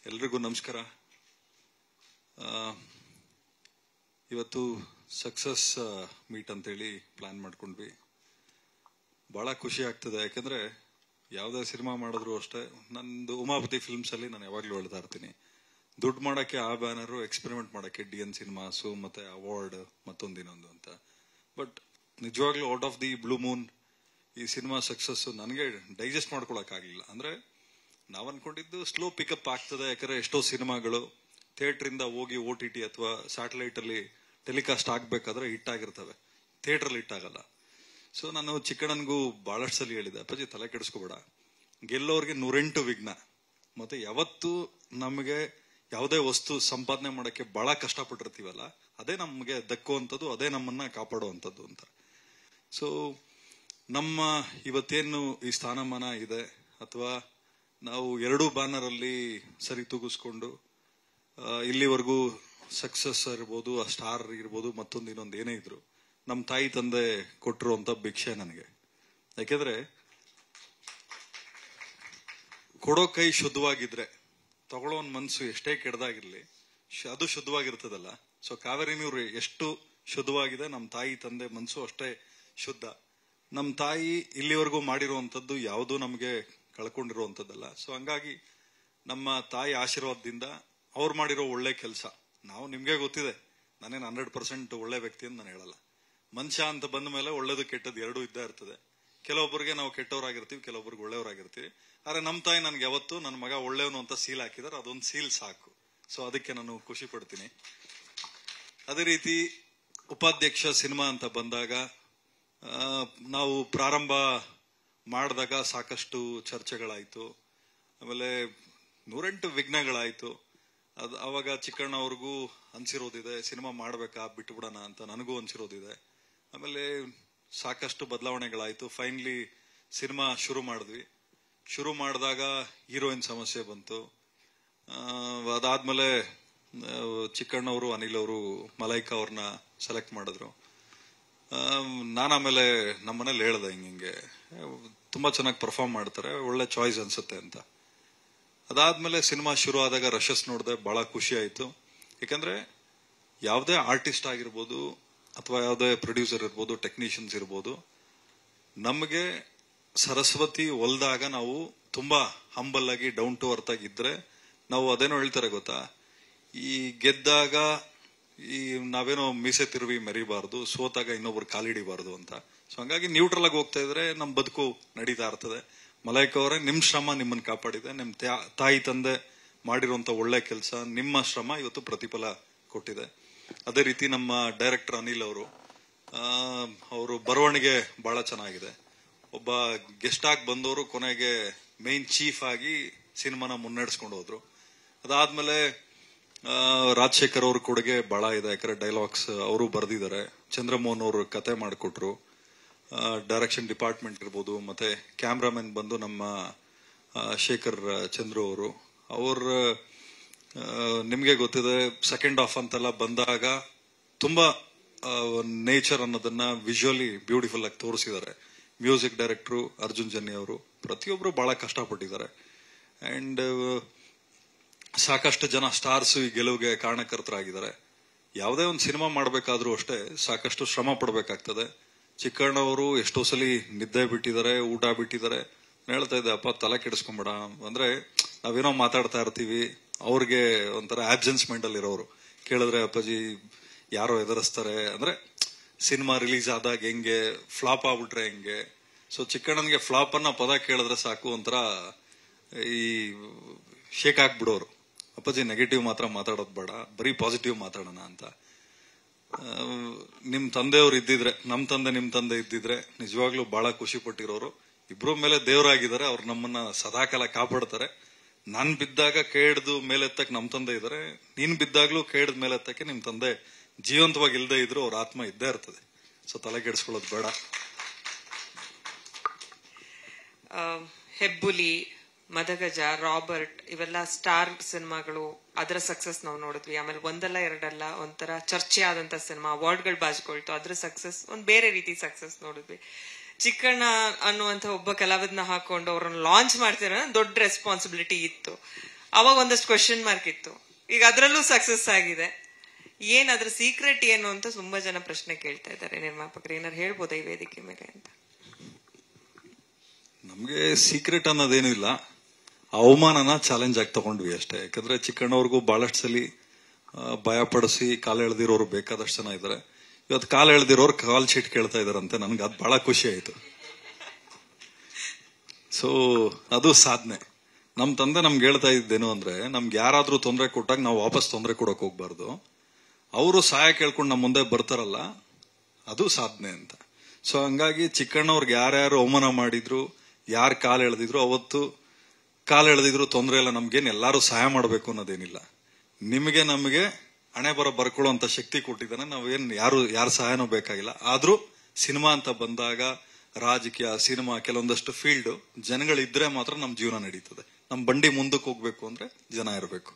ಎಲ್ರಿಗೂ ನಮಸ್ಕಾರ. ಇವತ್ತು ಸಕ್ಸಸ್ ಮೀಟ್ ಅಂತೇಳಿ ಪ್ಲಾನ್ ಮಾಡ್ಕೊಂಡ್ವಿ. ಬಹಳ ಖುಷಿ ಆಗ್ತದೆ. ಯಾಕಂದ್ರೆ ಯಾವುದೇ ಸಿನಿಮಾ ಮಾಡಿದ್ರು ಅಷ್ಟೇ, ನಂದು ಉಮಾಪತಿ ಫಿಲ್ಮ್ಸ್ ಅಲ್ಲಿ ನಾನು ಯಾವಾಗ್ಲೂ ಹೇಳ್ತಾ ಇರ್ತೀನಿ, ದುಡ್ಡು ಮಾಡಕ್ಕೆ ಆ ಬ್ಯಾನರು, ಎಕ್ಸ್ಪೆರಿಮೆಂಟ್ ಮಾಡಕ್ಕೆ DN ಸಿನಿಮಾಸು, ಮತ್ತೆ ಅವಾರ್ಡ್ ಮತ್ತೊಂದಿನೊಂದು ಅಂತ. ಬಟ್ ನಿಜವಾಗ್ಲೂ out of the blue Moon ಈ ಸಿನಿಮಾ ಸಕ್ಸಸ್ ನನಗೆ ಡೈಜೆಸ್ಟ್ ಮಾಡ್ಕೊಳಕ್ ಆಗ್ಲಿಲ್ಲ. ಅಂದ್ರೆ ನಾವ್ ಅನ್ಕೊಂಡಿದ್ದು ಸ್ಲೋ ಪಿಕಪ್ ಆಗ್ತದೆ. ಯಾಕಂದ್ರೆ ಎಷ್ಟೋ ಸಿನಿಮಾಗಳು ಥಿಯೇಟರ್ ಇಂದ ಹೋಗಿ OTT ಅಥವಾ ಸ್ಯಾಟಲೈಟ್ ಅಲ್ಲಿ ಟೆಲಿಕಾಸ್ಟ್ ಆಗ್ಬೇಕಾದ್ರೆ ಹಿಟ್ ಆಗಿರ್ತವೆ, ಥಿಯೇಟರ್ ಅಲ್ಲಿ ಹಿಟ್ ಆಗಲ್ಲ. ಸೊ ನಾನು ಚಿಕ್ಕಣ್ಣನ್ಗೂ ಬಹಳಷ್ಟು ಸಲ ಹೇಳಿದೆ, ಅಪ್ಪಾಜಿ ತಲೆ ಕೆಡಿಸ್ಕೋಬೇಡ, ಗೆಲ್ಲೋರ್ಗೆ 108 ವಿಘ್ನ. ಮತ್ತೆ ಯಾವತ್ತು ನಮಗೆ ಯಾವುದೇ ವಸ್ತು ಸಂಪಾದನೆ ಮಾಡಕ್ಕೆ ಬಹಳ ಕಷ್ಟಪಟ್ಟಿರ್ತೀವಲ್ಲ, ಅದೇ ನಮ್ಗೆ ದಕ್ಕುವಂಥದ್ದು, ಅದೇ ನಮ್ಮನ್ನ ಕಾಪಾಡುವಂಥದ್ದು ಅಂತ. ಸೊ ನಮ್ಮ ಇವತ್ತೇನು ಈ ಸ್ಥಾನಮಾನ ಇದೆ, ಅಥವಾ ನಾವು ಎರಡೂ ಬ್ಯಾನರ್ ಅಲ್ಲಿ ಸರಿ ತೂಗಿಸ್ಕೊಂಡು ಇಲ್ಲಿವರೆಗೂ ಸಕ್ಸಸ್ ಇರ್ಬೋದು, ಆ ಸ್ಟಾರ್ ಇರ್ಬೋದು, ಮತ್ತೊಂದು ಇನ್ನೊಂದು ಏನೇ ಇದ್ರು, ನಮ್ಮ ತಾಯಿ ತಂದೆ ಕೊಟ್ಟಿರುವಂತ ಭಿಕ್ಷೆ ನನಗೆ. ಯಾಕೆಂದ್ರೆ ಕೊಡೋ ಕೈ ಶುದ್ಧವಾಗಿದ್ರೆ ತಗೊಳ್ಳೋ ಮನ್ಸು ಎಷ್ಟೇ ಕೆಡ್ದಾಗಿರ್ಲಿ ಅದು ಶುದ್ಧವಾಗಿರ್ತದಲ್ಲ. ಸೊ ಕಾವೇರಿ ನೀರು ಎಷ್ಟು ಶುದ್ಧವಾಗಿದೆ, ನಮ್ಮ ತಾಯಿ ತಂದೆ ಮನ್ಸು ಅಷ್ಟೇ ಶುದ್ಧ. ನಮ್ಮ ತಾಯಿ ಇಲ್ಲಿವರೆಗೂ ಮಾಡಿರುವಂತದ್ದು ಯಾವುದೂ ನಮಗೆ ಕಳ್ಕೊಂಡಿರುವಂತದ್ದಲ್ಲ. ಸೊ ಹಂಗಾಗಿ ನಮ್ಮ ತಾಯಿ ಆಶೀರ್ವಾದದಿಂದ ಅವ್ರು ಮಾಡಿರೋ ಒಳ್ಳೆ ಕೆಲಸ, ನಾವು ನಿಮ್ಗೆ ಗೊತ್ತಿದೆ, ನಾನೇನು 100% ಒಳ್ಳೆ ವ್ಯಕ್ತಿ ಅಂತ ನಾನು ಹೇಳಲ್ಲ. ಮನುಷ್ಯ ಅಂತ ಬಂದ ಮೇಲೆ ಒಳ್ಳೇದು ಕೆಟ್ಟದ್ದು ಎರಡೂ ಇದ್ದೇ ಇರ್ತದೆ. ಕೆಲವೊಬ್ಬರಿಗೆ ನಾವು ಕೆಟ್ಟವರಾಗಿರ್ತೀವಿ, ಕೆಲವೊಬ್ಬರಿಗೆ ಒಳ್ಳೆಯವರಾಗಿರ್ತೀವಿ. ಆದ್ರೆ ನಮ್ಮ ತಾಯಿ ನನ್ಗೆ ಯಾವತ್ತು ನನ್ನ ಮಗ ಒಳ್ಳೆಯವನು ಅಂತ ಸೀಲ್ ಹಾಕಿದಾರೆ, ಅದೊಂದು ಸೀಲ್ ಸಾಕು. ಸೊ ಅದಕ್ಕೆ ನಾನು ಖುಷಿ ಪಡ್ತೀನಿ. ಅದೇ ರೀತಿ ಉಪಾಧ್ಯಕ್ಷ ಸಿನಿಮಾ ಅಂತ ಬಂದಾಗ ನಾವು ಪ್ರಾರಂಭ ಮಾಡಿದಾಗ ಸಾಕಷ್ಟು ಚರ್ಚೆಗಳಾಯ್ತು, ಆಮೇಲೆ 108 ವಿಘ್ನಗಳಾಯ್ತು. ಅವಾಗ ಚಿಕ್ಕಣ್ಣ ಅವ್ರಿಗೂ ಅನ್ಸಿರೋದಿದೆ, ಸಿನಿಮಾ ಮಾಡ್ಬೇಕಾ ಬಿಟ್ಬಿಡೋಣ ಅಂತ. ನನಗೂ ಅನ್ಸಿರೋದಿದೆ. ಆಮೇಲೆ ಸಾಕಷ್ಟು ಬದಲಾವಣೆಗಳಾಯ್ತು. ಫೈನಲಿ ಸಿನಿಮಾ ಶುರು ಮಾಡಿದ್ವಿ. ಶುರು ಮಾಡಿದಾಗ ಹೀರೋಯಿನ್ ಸಮಸ್ಯೆ ಬಂತು. ಅದಾದ್ಮೇಲೆ ಚಿಕ್ಕಣ್ಣವರು, ಅನಿಲ್ ಅವರು ಮಲೈಕಾ ಅವ್ರನ್ನ ಸೆಲೆಕ್ಟ್ ಮಾಡಿದ್ರು. ಆಮೇಲೆ ನಮ್ಮನೇಲಿ ಹೇಳ್ದೆ, ಹಿಂಗೆ ತುಂಬಾ ಚೆನ್ನಾಗಿ ಪರ್ಫಾರ್ಮ್ ಮಾಡ್ತಾರೆ, ಒಳ್ಳೆ ಚಾಯ್ಸ್ ಅನ್ಸುತ್ತೆ ಅಂತ. ಅದಾದ್ಮೇಲೆ ಸಿನಿಮಾ ಶುರು ಆದಾಗ ರಶಸ್ ನೋಡಿದೆ, ಬಹಳ ಖುಷಿ ಆಯ್ತು. ಯಾಕಂದ್ರೆ ಯಾವುದೇ ಆರ್ಟಿಸ್ಟ್ ಆಗಿರ್ಬೋದು, ಅಥವಾ ಯಾವುದೇ ಪ್ರೊಡ್ಯೂಸರ್ ಇರ್ಬೋದು, ಟೆಕ್ನಿಷಿಯನ್ಸ್ ಇರ್ಬೋದು, ನಮಗೆ ಸರಸ್ವತಿ ಒಲ್ದಾಗ ನಾವು ತುಂಬಾ ಹಂಬಲ್ ಆಗಿ ಡೌನ್ ಟು ಅರ್ತ್ ಆಗಿದ್ರೆ, ನಾವು ಅದೇನೋ ಹೇಳ್ತಾರೆ ಗೊತ್ತಾ, ಈ ಗೆದ್ದಾಗ ಈ ನಾವೇನೋ ಮೀಸೆ ತಿರುವಿ ಮೆರಿಬಾರ್ದು, ಸೋತಾಗ ಇನ್ನೊಬ್ರು ಕಾಲಿಡಿಬಾರ್ದು ಅಂತ. ಸೊ ಹಂಗಾಗಿ ನ್ಯೂಟ್ರಲ್ ಆಗಿ ಹೋಗ್ತಾ ಇದ್ರೆ ನಮ್ ಬದುಕು ನಡೀತಾ ಇರ್ತದೆ. ಮಲೈಕಾ ಅವರೇ, ನಿಮ್ ಶ್ರಮ ನಿಮ್ಮನ್ನ ಕಾಪಾಡಿದೆ. ನಿಮ್ ತಾಯಿ ತಂದೆ ಮಾಡಿರುವಂತ ಒಳ್ಳೆ ಕೆಲಸ, ನಿಮ್ಮ ಶ್ರಮ ಇವತ್ತು ಪ್ರತಿಫಲ ಕೊಟ್ಟಿದೆ. ಅದೇ ರೀತಿ ನಮ್ಮ ಡೈರೆಕ್ಟರ್ ಅನಿಲ್ ಅವರು ಬರವಣಿಗೆ ಬಹಳ ಚೆನ್ನಾಗಿದೆ. ಒಬ್ಬ ಗೆಸ್ಟ್ ಆಗಿ ಬಂದವರು ಕೊನೆಗೆ ಮೇನ್ ಚೀಫ್ ಆಗಿ ಸಿನಿಮಾನ ಮುನ್ನಡೆಸ್ಕೊಂಡು ಹೋದ್ರು. ಅದಾದ್ಮೇಲೆ ರಾಜಶೇಖರ್ ಅವ್ರ ಕೊಡುಗೆ ಬಹಳ ಇದೆ. ಯಾಕಂದ್ರೆ ಡೈಲಾಗ್ಸ್ ಅವರು ಬರೆದಿದ್ದಾರೆ, ಚಂದ್ರಮೋಹನ್ ಅವರು ಕತೆ ಮಾಡಿಕೊಟ್ರು, ಡೈರೆಕ್ಷನ್ ಡಿಪಾರ್ಟ್ಮೆಂಟ್ ಇರ್ಬೋದು, ಮತ್ತೆ ಕ್ಯಾಮ್ರಾಮನ್ ಬಂದು ನಮ್ಮ ಶೇಖರ್ ಚಂದ್ರು ಅವರು. ನಿಮ್ಗೆ ಗೊತ್ತಿದೆ, ಸೆಕೆಂಡ್ ಹಾಫ್ ಅಂತೆಲ್ಲ ಬಂದಾಗ ತುಂಬಾ ನೇಚರ್ ಅನ್ನೋದನ್ನ ವಿಜುವಲಿ ಬ್ಯೂಟಿಫುಲ್ ಆಗಿ ತೋರಿಸಿದ್ದಾರೆ. ಮ್ಯೂಸಿಕ್ ಡೈರೆಕ್ಟರ್ ಅರ್ಜುನ್ ಜನ್ಯ ಅವರು, ಪ್ರತಿಯೊಬ್ರು ಬಹಳ ಕಷ್ಟಪಟ್ಟಿದ್ದಾರೆ. ಅಂಡ್ ಸಾಕಷ್ಟು ಜನ ಸ್ಟಾರ್ಸ್ ಈ ಗೆಲುವಿಗೆ ಕಾರಣಕರ್ತರಾಗಿದ್ದಾರೆ. ಯಾವುದೇ ಒಂದು ಸಿನಿಮಾ ಮಾಡಬೇಕಾದ್ರೂ ಅಷ್ಟೇ ಸಾಕಷ್ಟು ಶ್ರಮ ಪಡಬೇಕಾಗ್ತದೆ. ಚಿಕ್ಕಣ್ಣವರು ಎಷ್ಟೋ ಸಲಿ ನಿದ್ದೆ ಬಿಟ್ಟಿದ್ದಾರೆ, ಊಟ ಬಿಟ್ಟಿದ್ದಾರೆ. ಹೇಳ್ತಾ ಇದ್ದೆ, ಅಪ್ಪ ತಲೆ ಕೆಡಿಸ್ಕೊಂಬೇಡ, ಅಂದ್ರೆ ನಾವೇನೋ ಮಾತಾಡ್ತಾ ಇರ್ತೀವಿ, ಅವ್ರಿಗೆ ಒಂಥರ ಆಬ್ಸೆನ್ಸ್ ಮೈಂಡ್ ಅಲ್ಲಿ ಇರೋರು. ಕೇಳಿದ್ರೆ ಅಪ್ಪಾಜಿ ಯಾರೋ ಎದುರಿಸ್ತಾರೆ, ಅಂದ್ರೆ ಸಿನಿಮಾ ರಿಲೀಸ್ ಆದಾಗ ಹೆಂಗೆ, ಫ್ಲಾಪ್ ಆಗ್ಬಿಟ್ರೆ ಹೆಂಗೆ. ಸೊ ಚಿಕ್ಕಣ್ಣನ್ಗೆ ಫ್ಲಾಪ್ ಅನ್ನ ಪದ ಕೇಳಿದ್ರೆ ಸಾಕು, ಒಂಥರ ಈ ಶೇಕ್ ಹಾಕ್ಬಿಡೋರು. ಅಪ್ಪಾಜಿ ನೆಗೆಟಿವ್ ಮಾತ್ರ ಮಾತಾಡೋದು ಬೇಡ, ಬರೀ ಪಾಸಿಟಿವ್ ಮಾತಾಡೋಣ ಅಂತ. ನಿಮ್ ತಂದೆಯವ್ರು ಇದ್ದಿದ್ರೆ, ನಮ್ ತಂದೆ ನಿಮ್ ತಂದೆ ಇದ್ದಿದ್ರೆ ನಿಜವಾಗ್ಲೂ ಬಹಳ ಖುಷಿ ಪಟ್ಟಿರೋರು. ಇಬ್ರು ಮೇಲೆ ದೇವರಾಗಿದ್ದಾರೆ, ಅವ್ರು ನಮ್ಮನ್ನ ಸದಾಕಾಲ ಕಾಪಾಡ್ತಾರೆ. ನಾನ್ ಬಿದ್ದಾಗ ಕೇಳ್ದು ಮೇಲೆತ್ತಕ್ಕೆ ನಮ್ ತಂದೆ ಇದ್ದಾರೆ, ನೀನ್ ಬಿದ್ದಾಗ್ಲೂ ಕೇಳ್ದ ಮೇಲೆತ್ತಕ್ಕೆ ನಿಮ್ ತಂದೆ ಜೀವಂತವಾಗಿ ಇಲ್ದೇ ಇದ್ರು ಅವ್ರ ಆತ್ಮ ಇದ್ದೇ ಇರ್ತದೆ. ಸೊ ತಲೆ ಕೆಡಿಸ್ಕೊಳ್ಳೋದು ಬೇಡ. ಹೆಬ್ಬುಲಿ, ಮದಗಜ, ರಾಬರ್ಟ್, ಇವೆಲ್ಲ ಸ್ಟಾರ್ ಸಿನಿಮಾಗಳು. ಅದರ ಸಕ್ಸಸ್ ನಾವು ನೋಡಿದ್ವಿ. ಆಮೇಲೆ ಒಂದಲ್ಲ ಎರಡಲ್ಲ ಒಂಥರ ಚರ್ಚೆ ಆದಂತ ಸಿನಿಮಾ, ಅವಾರ್ಡ್ಗಳು ಬಾಜ್ಕೊಳ್ತು. ಅದ್ರ ಸಕ್ಸಸ್ ಒಂದ್ ಬೇರೆ ರೀತಿ ಸಕ್ಸಸ್ ನೋಡಿದ್ವಿ. ಚಿಕ್ಕಣ್ಣ ಅನ್ನುವಂಥ ಒಬ್ಬ ಕಲಾವಿದನ ಹಾಕೊಂಡು ಅವ್ರನ್ನ ಲಾಂಚ್ ಮಾಡ್ತಿರೋ ದೊಡ್ಡ ರೆಸ್ಪಾನ್ಸಿಬಿಲಿಟಿ ಇತ್ತು. ಅವಾಗ ಒಂದಷ್ಟು ಕ್ವೆಶ್ಚನ್ ಮಾರ್ಕ್ ಇತ್ತು. ಈಗ ಅದರಲ್ಲೂ ಸಕ್ಸಸ್ ಆಗಿದೆ. ಏನ್ ಅದ್ರ ಸೀಕ್ರೆಟ್ ಏನು ಅಂತ ತುಂಬಾ ಜನ ಪ್ರಶ್ನೆ ಕೇಳ್ತಾ ಇದ್ದಾರೆ. ನಿರ್ಮಾಪಕರು ಏನಾರು ಹೇಳ್ಬೋದಾ ಈ ವೇದಿಕೆ ಮೇಲೆ ಅಂತ? ನಮ್ಗೆ ಸೀಕ್ರೆಟ್ ಅನ್ನೋದೇನು ಇಲ್ಲ, ಅವಮಾನನ ಚಾಲೆಂಜ್ ಆಗಿ ತಗೊಂಡ್ವಿ ಅಷ್ಟೇ. ಯಾಕಂದ್ರೆ ಚಿಕ್ಕಣ್ಣವ್ರಿಗೂ ಬಹಳಷ್ಟು ಸಲ ಭಯ ಪಡಿಸಿ ಕಾಲು ಎಳೆದಿರೋರು ಬೇಕಾದಷ್ಟು ಜನ ಇದ್ದಾರೆ. ಇವತ್ತು ಕಾಲು ಎಳೆದಿರೋರು ಕಾಲ್ ಶೀಟ್ ಕೇಳ್ತಾ ಇದಾರಂತೆ. ನನ್ಗೆ ಅದು ಬಹಳ ಖುಷಿ ಆಯ್ತು. ಸೊ ಅದು ಸಾಧನೆ. ನಮ್ ತಂದೆ ನಮ್ಗೆ ಹೇಳ್ತಾ ಇದ್ದೇನು ಅಂದ್ರೆ, ನಮ್ಗೆ ಯಾರಾದ್ರೂ ತೊಂದರೆ ಕೊಟ್ಟಾಗ ನಾವು ವಾಪಸ್ ತೊಂದರೆ ಕೊಡಕ್ ಹೋಗ್ಬಾರ್ದು. ಅವರು ಸಹಾಯ ಕೇಳ್ಕೊಂಡು ನಮ್ಮ ಮುಂದೆ ಬರ್ತಾರಲ್ಲ, ಅದು ಸಾಧನೆ ಅಂತ. ಸೊ ಹಂಗಾಗಿ ಚಿಕ್ಕಣ್ಣವ್ರಿಗೆ ಯಾರ್ಯಾರು ಅವಮಾನ ಮಾಡಿದ್ರು, ಯಾರು ಕಾಲು ಎಳೆದಿದ್ರು, ಅವತ್ತು ಕಾಲು ಎಳೆದಿದ್ರು ತೊಂದರೆ ಇಲ್ಲ. ನಮ್ಗೇನು ಎಲ್ಲಾರು ಸಹಾಯ ಮಾಡಬೇಕು ಅನ್ನೋದೇನಿಲ್ಲ. ನಿಮಗೆ ನಮಗೆ ಹಣೆ ಬರ್ಕೊಳ್ಳುವಂತ ಶಕ್ತಿ ಕೊಟ್ಟಿದ್ದಾನೆ. ನಾವೇನ್ ಯಾರ ಸಹಾಯನೂ ಬೇಕಾಗಿಲ್ಲ. ಆದ್ರೂ ಸಿನಿಮಾ ಅಂತ ಬಂದಾಗ ರಾಜಕೀಯ, ಸಿನಿಮಾ, ಕೆಲವೊಂದಷ್ಟು ಫೀಲ್ಡ್ ಜನಗಳಿದ್ರೆ ಮಾತ್ರ ನಮ್ ಜೀವನ ನಡೀತದೆ. ನಮ್ ಬಂಡಿ ಮುಂದಕ್ಕೆ ಹೋಗ್ಬೇಕು ಅಂದ್ರೆ ಜನ ಇರಬೇಕು.